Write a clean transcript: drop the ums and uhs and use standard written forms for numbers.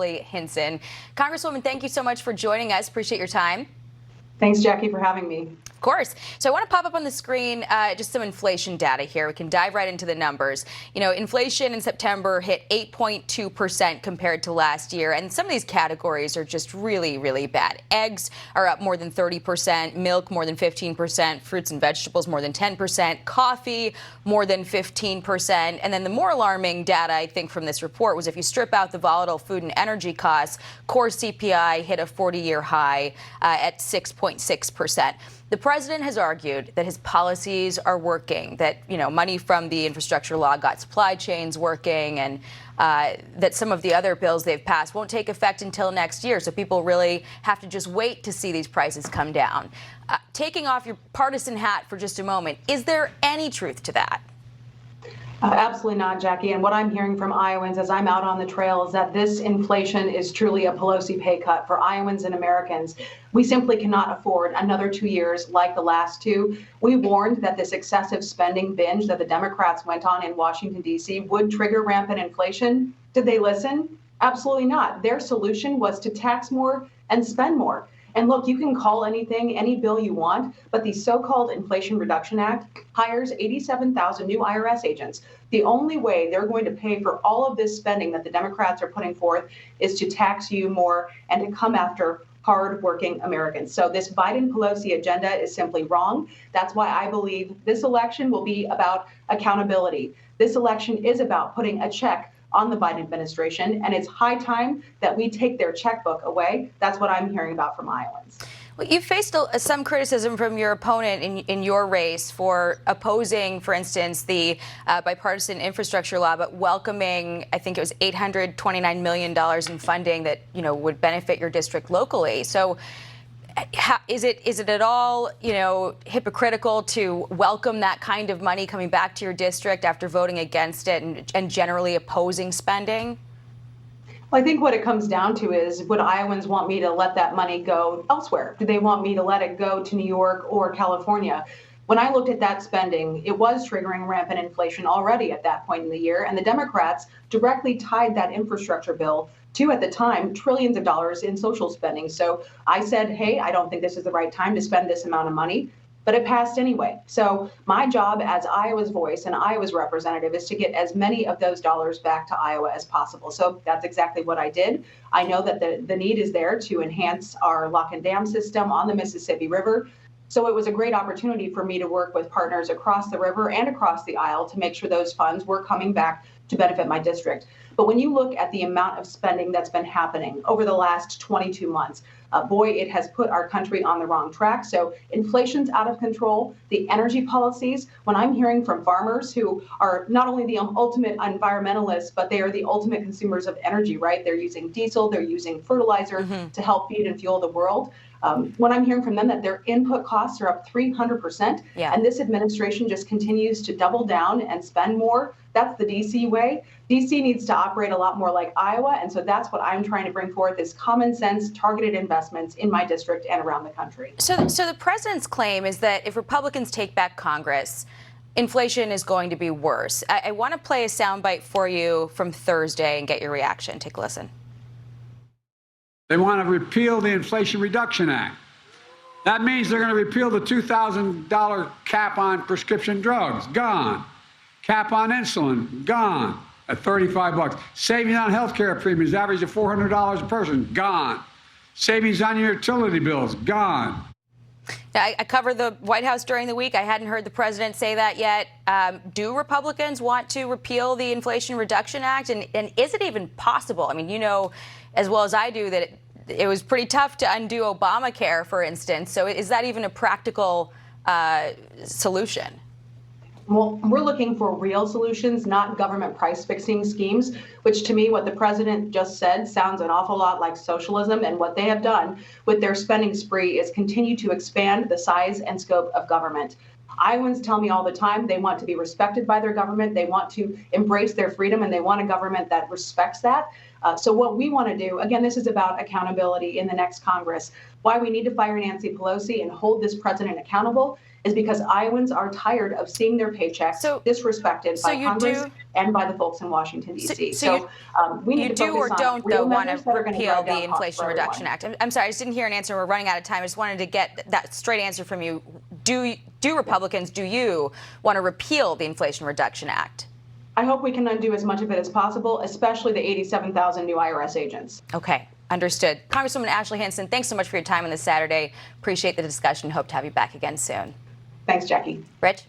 Hinson. Congresswoman, thank you so much for joining us. Appreciate your time. Thanks, Jackie, for having me. Of course. So I want to pop up on the screen just some inflation data here. We can dive right into the numbers. You know, inflation in September hit 8.2% compared to last year. And some of these categories are just really, really bad. Eggs are up more than 30%, milk more than 15%, fruits and vegetables more than 10%, coffee more than 15%. And then the more alarming data, I think, from this report was if you strip out the volatile food and energy costs, core CPI hit a 40-year high at 6.6%. The president has argued that his policies are working, that, you know, money from the infrastructure law got supply chains working, and that some of the other bills they've passed won't take effect until next year. So people really have to just wait to see these prices come down. Taking off your partisan hat for just a moment, is there any truth to that? Absolutely not, Jackie. And what I'm hearing from Iowans as I'm out on the trail is that this inflation is truly a Pelosi pay cut for Iowans and Americans. We simply cannot afford another 2 years like the last two. We warned that this excessive spending binge that the Democrats went on in Washington, D.C. would trigger rampant inflation. Did they listen? Absolutely not. Their solution was to tax more and spend more. And look, you can call anything, any bill you want, but the so-called Inflation Reduction Act hires 87,000 new IRS agents. The only way they're going to pay for all of this spending that the Democrats are putting forth is to tax you more and to come after hard-working Americans. So this Biden-Pelosi agenda is simply wrong. That's why I believe this election will be about accountability. This election is about putting a check on the Biden administration, and it's high time that we take their checkbook away. That's what I'm hearing about from Iowans. Well, you faced some criticism from your opponent in your race for opposing, for instance, the bipartisan infrastructure law, but welcoming, I think it was $829 million in funding that, you know, would benefit your district locally. So is it at all, you know, hypocritical to welcome that kind of money coming back to your district after voting against it and generally opposing spending? Well, I think what it comes down to is, would Iowans want me to let that money go elsewhere? Do they want me to let it go to New York or California? When I looked at that spending, it was triggering rampant inflation already at that point in the year, and the Democrats directly tied that infrastructure bill to, at the time, trillions of dollars in social spending. So I said, hey, I don't think this is the right time to spend this amount of money, but it passed anyway. So my job as Iowa's voice and Iowa's representative is to get as many of those dollars back to Iowa as possible. So that's exactly what I did. I know that the need is there to enhance our lock and dam system on the Mississippi River. So it was a great opportunity for me to work with partners across the river and across the aisle to make sure those funds were coming back to benefit my district. But when you look at the amount of spending that's been happening over the last 22 months, boy, it has put our country on the wrong track. So inflation's out of control. The energy policies, when I'm hearing from farmers who are not only the ultimate environmentalists, but they are the ultimate consumers of energy, right? They're using diesel, they're using fertilizer to help feed and fuel the world. When I'm hearing from them that their input costs are up 300%, and this administration just continues to double down and spend more, that's the D.C. way. D.C. needs to operate a lot more like Iowa, and so that's what I'm trying to bring forth is common sense, targeted investments in my district and around the country. So the president's claim is that if Republicans take back Congress, inflation is going to be worse. I want to play a soundbite for you from Thursday and get your reaction. Take a listen. They want to repeal the Inflation Reduction Act. That means they're going to repeal the $2,000 cap on prescription drugs. Gone. Cap on insulin. Gone. At $35. Savings on health care premiums, average of $400 a person. Gone. Savings on your utility bills. Gone. I covered the White House during the week. I hadn't heard the president say that yet. Do Republicans want to repeal the Inflation Reduction Act? And is it even possible? I mean, you know as well as I do that it was pretty tough to undo Obamacare, for instance. So is that even a practical solution? Well, we're looking for real solutions, not government price fixing schemes, which to me, what the president just said sounds an awful lot like socialism. And what they have done with their spending spree is continue to expand the size and scope of government. Iowans tell me all the time they want to be respected by their government. They want to embrace their freedom, and they want a government that respects that. So what we want to do, again, this is about accountability in the next Congress. Why we need to fire Nancy Pelosi and hold this president accountable is because Iowans are tired of seeing their paychecks disrespected by Congress and by the folks in Washington, D.C. So we need to focus on real measures that are going to drive down the Inflation Reduction Act. I'm sorry, I just didn't hear an answer. We're running out of time. I just wanted to get that straight answer from you. Do Republicans, do you want to repeal the Inflation Reduction Act? I hope we can undo as much of it as possible, especially the 87,000 new IRS agents. Okay, understood. Congresswoman Ashley Hinson, thanks so much for your time on this Saturday. Appreciate the discussion. Hope to have you back again soon. Thanks, Jackie. Rich?